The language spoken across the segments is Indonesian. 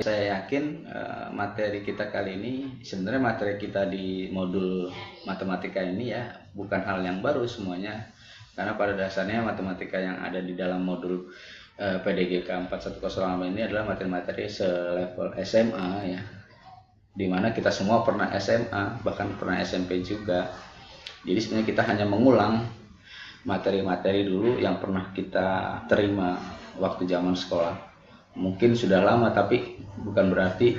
Saya yakin materi kita kali ini, sebenarnya materi kita di modul matematika ini ya bukan hal yang baru semuanya, karena pada dasarnya matematika yang ada di dalam modul PDGK 4108 ini adalah materi-materi selevel SMA ya, dimana kita semua pernah SMA, bahkan pernah SMP juga. Jadi sebenarnya kita hanya mengulang materi-materi dulu yang pernah kita terima waktu zaman sekolah. Mungkin sudah lama, tapi bukan berarti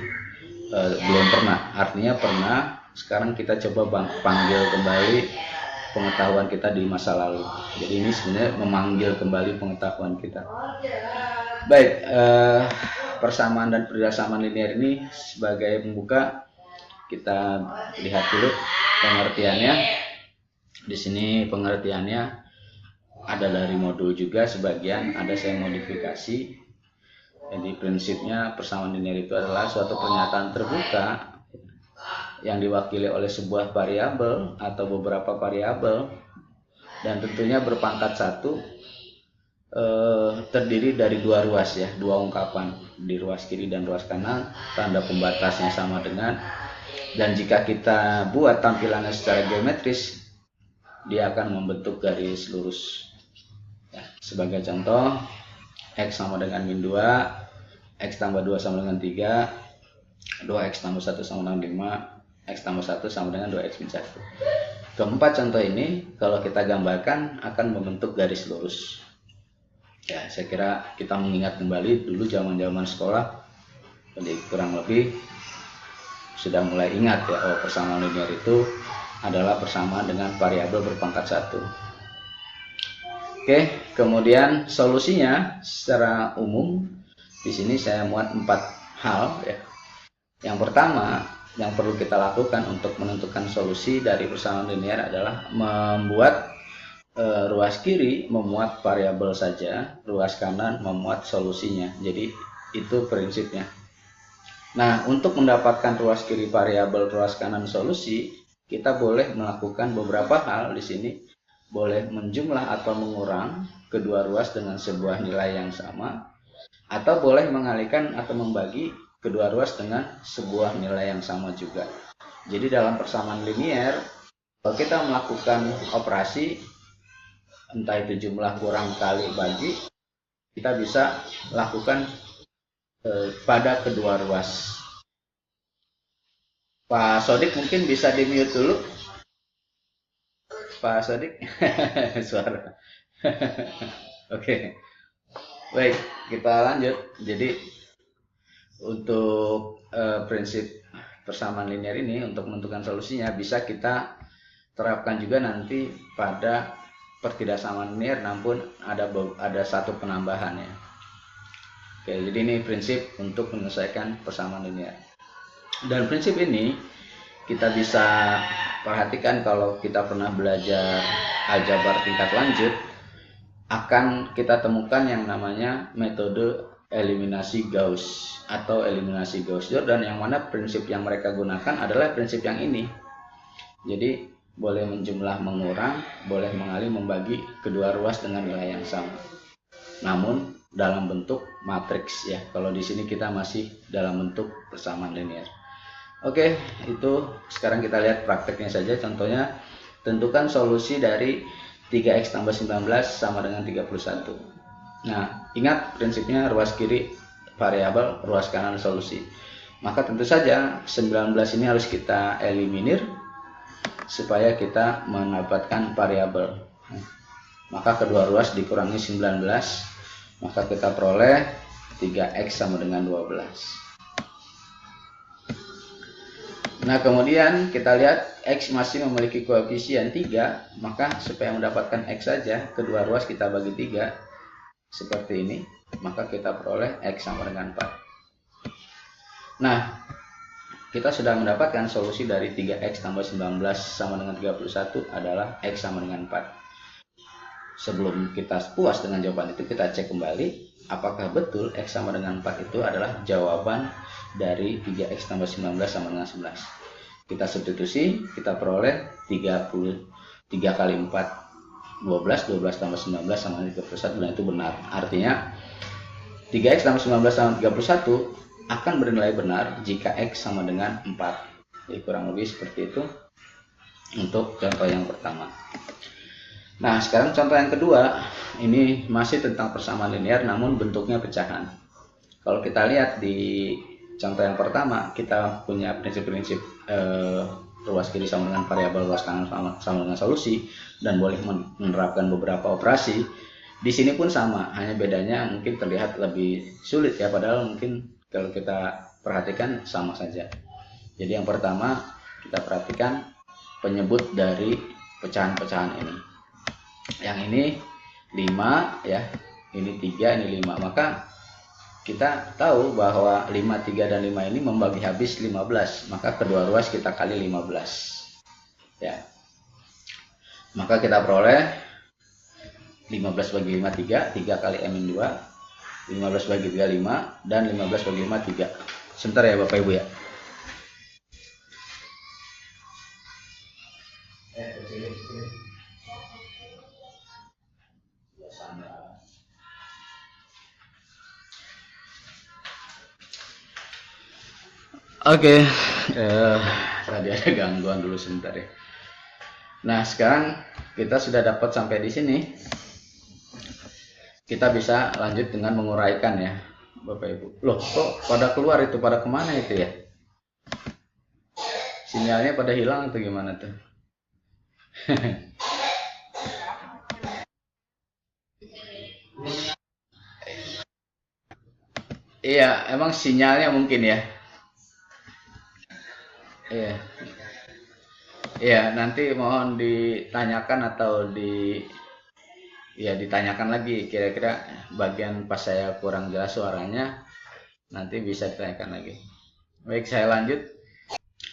belum pernah. Artinya pernah. Sekarang kita coba panggil kembali pengetahuan kita di masa lalu. Jadi ini sebenarnya memanggil kembali pengetahuan kita. Baik, persamaan dan persamaan linear ini sebagai pembuka, kita lihat dulu pengertiannya. Di sini pengertiannya ada dari modul juga, sebagian ada saya modifikasi. Jadi prinsipnya persamaan linear itu adalah suatu pernyataan terbuka yang diwakili oleh sebuah variabel atau beberapa variabel, dan tentunya berpangkat satu, terdiri dari dua ruas ya, dua ungkapan di ruas kiri dan ruas kanan, tanda pembatasnya sama dengan, dan jika kita buat tampilannya secara geometris, dia akan membentuk garis lurus ya. Sebagai contoh, X sama dengan min 2, X tambah 2 sama dengan 3, 2X tambah 1 sama dengan 5, X tambah 1 sama dengan 2X min 1. Keempat contoh ini kalau kita gambarkan akan membentuk garis lurus ya. Saya kira kita mengingat kembali dulu zaman-zaman sekolah, jadi kurang lebih sudah mulai ingat ya, oh persamaan linear itu adalah persamaan dengan variabel berpangkat 1. Oke, kemudian solusinya secara umum di sini saya muat 4 hal ya. Yang pertama yang perlu kita lakukan untuk menentukan solusi dari persamaan linear adalah membuat ruas kiri memuat variabel saja, ruas kanan memuat solusinya. Jadi itu prinsipnya. Nah, untuk mendapatkan ruas kiri variabel, ruas kanan solusi, kita boleh melakukan beberapa hal di sini. Boleh menjumlah atau mengurang kedua ruas dengan sebuah nilai yang sama, atau boleh mengalihkan atau membagi kedua ruas dengan sebuah nilai yang sama juga. Jadi dalam persamaan linear, kalau kita melakukan operasi entah itu jumlah kurang kali bagi, kita bisa lakukan pada kedua ruas. Pak Sodik mungkin bisa di mute dulu. Pak Sodik, suara. Oke. Baik, kita lanjut. Jadi untuk prinsip persamaan linear ini untuk menentukan solusinya bisa kita terapkan juga nanti pada pertidaksamaan linear, namun ada satu penambahan ya. Oke, jadi ini prinsip untuk menyelesaikan persamaan linear. Dan prinsip ini kita bisa perhatikan kalau kita pernah belajar aljabar tingkat lanjut, akan kita temukan yang namanya metode eliminasi Gauss atau eliminasi Gauss-Jordan, yang mana prinsip yang mereka gunakan adalah prinsip yang ini. Jadi boleh menjumlah mengurang, boleh mengalih membagi kedua ruas dengan nilai yang sama, namun dalam bentuk matriks ya. Kalau di sini kita masih dalam bentuk persamaan linear. Oke, itu sekarang kita lihat prakteknya saja. Contohnya, tentukan solusi dari 3x tambah 19 sama dengan 31. Nah, ingat prinsipnya ruas kiri variabel, ruas kanan solusi. Maka tentu saja 19 ini harus kita eliminir supaya kita mendapatkan variabel. Maka kedua ruas dikurangi 19, maka kita peroleh 3x sama dengan 12. Nah, kemudian kita lihat X masih memiliki koefisien 3, maka supaya mendapatkan X saja, kedua ruas kita bagi 3, seperti ini, maka kita peroleh X sama dengan 4. Nah, kita sudah mendapatkan solusi dari 3x tambah 19 sama dengan 31 adalah X sama dengan 4. Sebelum kita puas dengan jawaban itu, kita cek kembali apakah betul X sama dengan 4 itu adalah jawaban dari 3x tambah 19 sama dengan 11. Kita substitusi, kita peroleh 3 kali 4 12, 12 tambah 19 sama dengan 31, dan itu benar. Artinya 3x tambah 19 sama 31 akan bernilai benar jika X sama dengan 4. Jadi kurang lebih seperti itu untuk contoh yang pertama. Nah, sekarang contoh yang kedua, ini masih tentang persamaan linear namun bentuknya pecahan. Kalau kita lihat di contoh yang pertama, kita punya prinsip-prinsip ruas kiri sama dengan variabel, ruas kanan sama dengan solusi, dan boleh menerapkan beberapa operasi. Di sini pun sama, hanya bedanya mungkin terlihat lebih sulit ya, padahal mungkin kalau kita perhatikan sama saja. Jadi yang pertama kita perhatikan penyebut dari pecahan-pecahan ini. Yang ini 5 ya, ini 3, ini 5. Maka kita tahu bahwa 5, 3, dan 5 ini membagi habis 15. Maka kedua ruas kita kali 15 ya. Maka kita peroleh 15 bagi 5 3, 3 kali M-2, 15 bagi 3 5, dan 15 bagi 5 3. Sebentar ya Bapak Ibu ya. Oke, tadi ada gangguan dulu sebentar ya. Nah, sekarang kita sudah dapat sampai di sini. Kita bisa lanjut dengan menguraikan ya, Bapak Ibu. Loh, kok pada keluar itu, pada kemana itu ya? Sinyalnya pada hilang atau gimana tuh? Iya, emang sinyalnya mungkin ya. Iya. Iya, nanti mohon ditanyakan atau ditanyakan lagi kira-kira bagian pas saya kurang jelas suaranya, nanti bisa ditanyakan lagi. Baik, saya lanjut.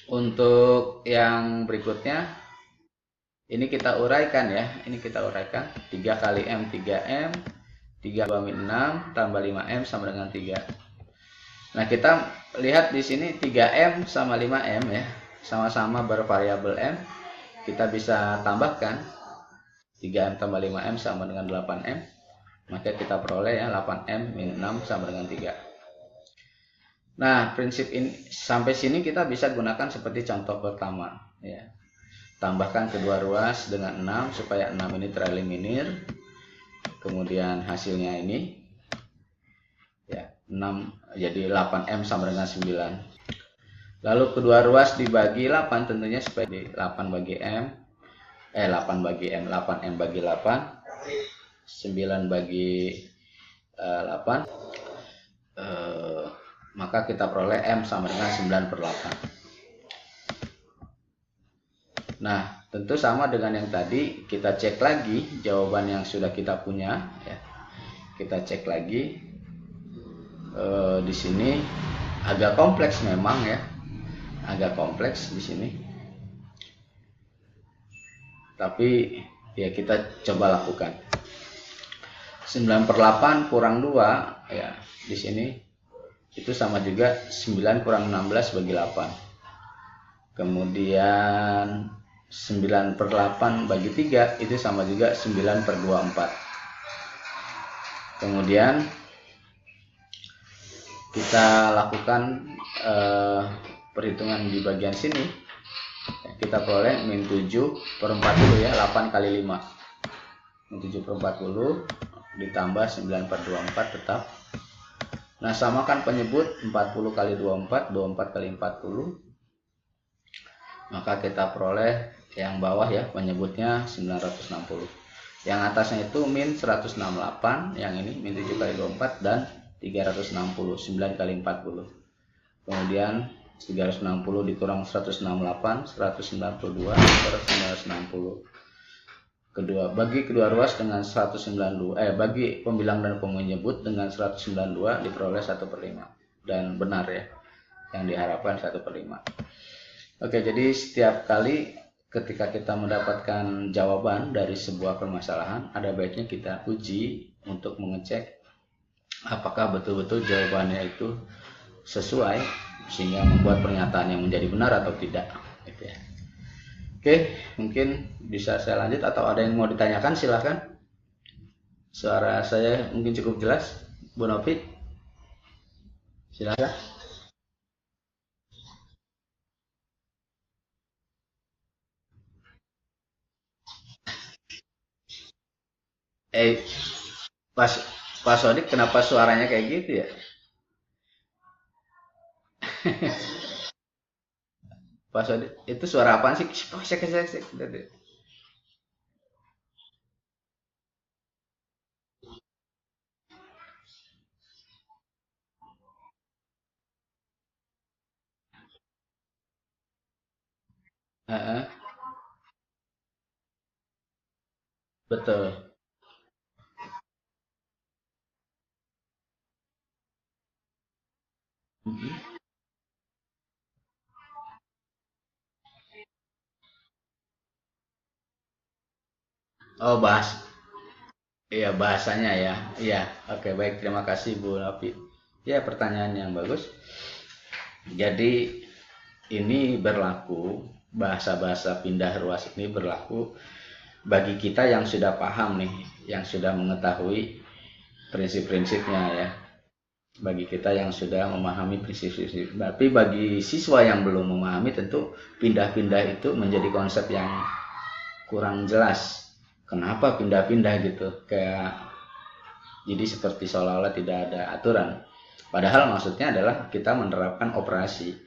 Untuk yang berikutnya ini kita uraikan ya. Ini kita uraikan 3 kali M 3M 3 min 6 tambah 5M sama dengan 3. Nah, kita lihat di sini 3M sama 5M ya, sama-sama bervariabel M. Kita bisa tambahkan 3M tambah 5M sama dengan 8M. Maka kita peroleh ya 8M min 6 sama dengan 3. Nah, prinsip ini sampai sini kita bisa gunakan seperti contoh pertama ya. Tambahkan kedua ruas dengan 6 supaya 6 ini tereliminir. Kemudian hasilnya ini ya 6 jadi 8M sama dengan 9. Lalu kedua ruas dibagi 8 tentunya supaya 8 bagi M 8M bagi 8, 9 bagi 8, maka kita peroleh M sama dengan 9/8. Nah, tentu sama dengan yang tadi, kita cek lagi jawaban yang sudah kita punya ya. Kita cek lagi di sini agak kompleks memang ya, agak kompleks di sini. Tapi ya kita coba lakukan. 9/8 kurang 2 ya, di sini itu sama juga 9 kurang 16 bagi 8. Kemudian 9/8 bagi 3 itu sama juga 9/24. Kemudian kita lakukan perhitungan di bagian sini. Kita peroleh min 7/40 ya, 8 kali 5. Min 7/40 ditambah 9/24 tetap. Nah, samakan penyebut 40 kali 24, 24 kali 40. Maka kita peroleh yang bawah ya, penyebutnya 960. Yang atasnya itu min 168, yang ini min 7 kali 24 dan 360, 9 kali 40. Kemudian 360 dikurang 168, 192 per 960. Bagi kedua ruas dengan 192, bagi pembilang dan penyebut dengan 192 diperoleh 1/5. Dan benar ya, yang diharapkan 1/5. Oke, jadi setiap kali ketika kita mendapatkan jawaban dari sebuah permasalahan, ada baiknya kita uji untuk mengecek apakah betul-betul jawabannya itu sesuai sehingga membuat pernyataan yang menjadi benar atau tidak gitu ya. Oke, mungkin bisa saya lanjut atau ada yang mau ditanyakan, silahkan. Suara saya mungkin cukup jelas, Bu Novi, silahkan. Eh, pas Pak Sodik kenapa suaranya kayak gitu ya? Pak Sodik itu suara apaan sih? Oh, sek, sek, sek. Heeh, betul. Mhm. Oh, iya bahasanya ya. Iya, oke baik. Terima kasih Bu Novi. Ya, pertanyaan yang bagus. Jadi ini berlaku, bahasa-bahasa pindah ruas ini berlaku bagi kita yang sudah paham nih, yang sudah mengetahui prinsip-prinsipnya ya. Bagi kita yang sudah memahami prinsip-prinsip. Tapi bagi siswa yang belum memahami tentu pindah-pindah itu menjadi konsep yang kurang jelas. Kenapa pindah-pindah gitu? Kayak jadi seperti seolah-olah tidak ada aturan. Padahal maksudnya adalah kita menerapkan operasi.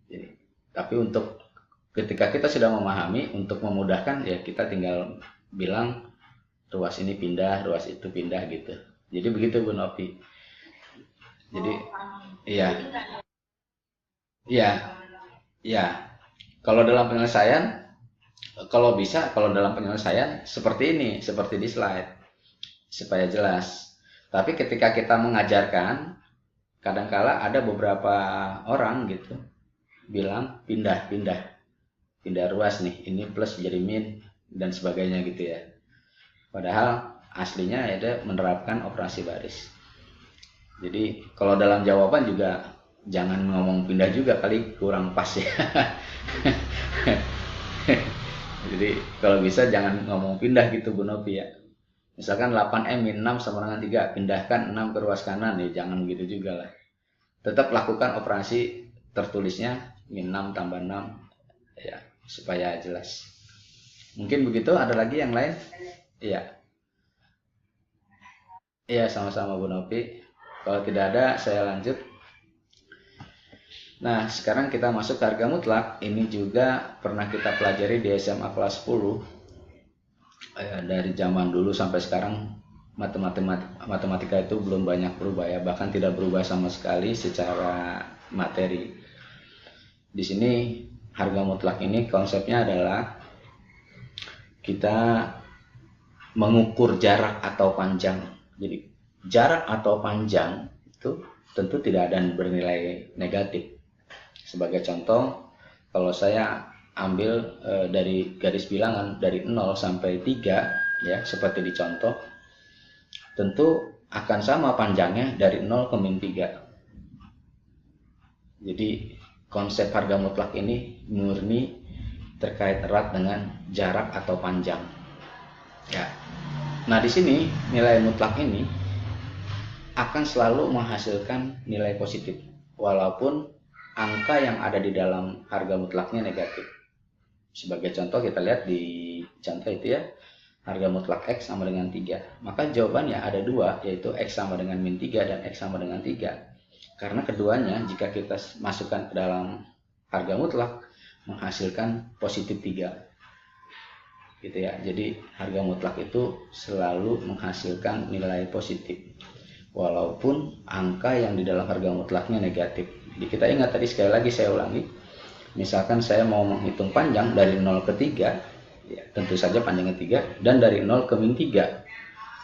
Jadi, tapi untuk ketika kita sudah memahami, untuk memudahkan ya kita tinggal bilang ruas ini pindah, ruas itu pindah gitu. Jadi begitu Bu Novi. Jadi iya, iya, iya. Kalau dalam penyelesaian, kalau bisa, kalau dalam penyelesaian seperti ini, seperti di slide, supaya jelas. Tapi ketika kita mengajarkan, kadangkala ada beberapa orang gitu bilang pindah, pindah, pindah ruas nih, ini plus jadi min dan sebagainya gitu ya. Padahal aslinya ada menerapkan operasi baris. Jadi kalau dalam jawaban juga jangan ngomong pindah juga kali kurang pas ya. Jadi kalau bisa jangan ngomong pindah gitu Bu Novi ya. Misalkan 8M min 6 sama dengan 3, pindahkan 6 ke ruas kanan ya jangan begitu juga lah. Tetap lakukan operasi tertulisnya min 6 tambah 6 ya supaya jelas. Mungkin begitu, ada lagi yang lain? Iya. Iya, sama-sama Bu Novi. Kalau tidak ada, saya lanjut. Nah, sekarang kita masuk ke harga mutlak. Ini juga pernah kita pelajari di SMA kelas 10. Dari zaman dulu sampai sekarang, matematika itu belum banyak berubah ya, bahkan tidak berubah sama sekali secara materi. Di sini harga mutlak ini konsepnya adalah kita mengukur jarak atau panjang. Jadi jarak atau panjang itu tentu tidak ada bernilai negatif. Sebagai contoh, kalau saya ambil dari garis bilangan dari 0 sampai 3 ya, seperti di contoh, tentu akan sama panjangnya dari 0 ke min 3. Jadi konsep harga mutlak ini murni terkait erat dengan jarak atau panjang. Ya. Nah, di sini nilai mutlak ini akan selalu menghasilkan nilai positif walaupun angka yang ada di dalam harga mutlaknya negatif. Sebagai contoh kita lihat di contoh itu ya, harga mutlak X sama dengan 3. Maka jawabannya ada dua, yaitu X sama dengan min 3 dan X sama dengan 3. Karena keduanya jika kita masukkan ke dalam harga mutlak menghasilkan positif 3. Gitu ya. Jadi harga mutlak itu selalu menghasilkan nilai positif walaupun angka yang di dalam harga mutlaknya negatif. Jadi kita ingat tadi, sekali lagi saya ulangi, misalkan saya mau menghitung panjang dari 0 ke 3 ya, tentu saja panjangnya 3, dan dari 0 ke min 3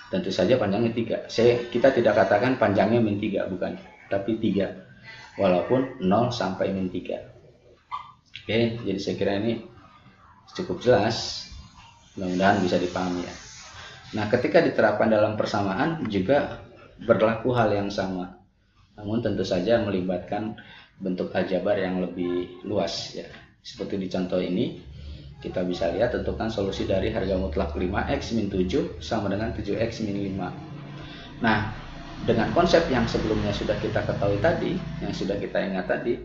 tentu saja panjangnya 3. Kita tidak katakan panjangnya min 3, bukan, tapi 3 walaupun 0 sampai min 3. Oke, jadi saya kira ini cukup jelas, mudah-mudahan bisa dipahami ya. Nah, ketika diterapkan dalam persamaan juga berlaku hal yang sama, namun tentu saja melibatkan bentuk aljabar yang lebih luas ya. Seperti di contoh ini kita bisa lihat, tentukan solusi dari harga mutlak 5x min 7 sama dengan 7x min 5. Nah, dengan konsep yang sebelumnya sudah kita ketahui tadi, yang sudah kita ingat tadi,